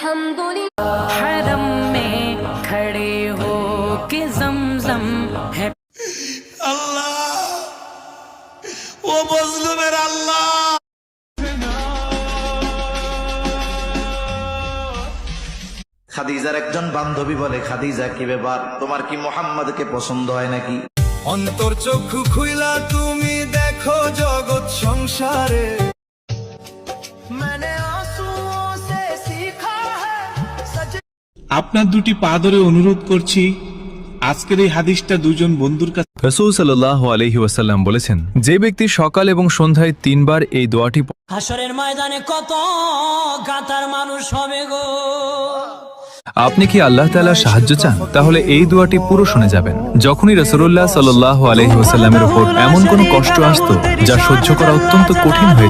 अल्हम्दुलिल्लाह हरम में खड़े हो के ज़मज़म है আল্লাহ, ও মজলুমের আল্লাহ। খাদিজার একজন বান্ধবী বলে, খাদিজা কি ব্যাপার, তোমার কি মুহাম্মদকে পছন্দ হয় নাকি? অন্তর চক্ষু খুইলা তুমি দেখো জগৎ সংসারে। আপনার দুটি পা ধরে অনুরোধ করছি, আজকের এই হাদিসটা দুজন বন্ধুর কাছে। রাসূল সাল্লাল্লাহু আলাইহি ওয়াসাল্লাম বলেছেন, যে ব্যক্তি সকাল এবং সন্ধ্যায় 3 বার এই দোয়াটি হাসরের ময়দানে কত গাতার মানুষ হবে গো। আপনি কি আল্লাহ তাআলার সাহায্য চান, তাহলে এই দোয়াটি পুরো শুনে যাবেন। যখনই রাসূলুল্লাহ সাল্লাল্লাহু আলাইহি ওয়াসাল্লামের উপর এমন কোনো কষ্ট আসতো যা সহ্য করা অত্যন্ত কঠিন হয়ে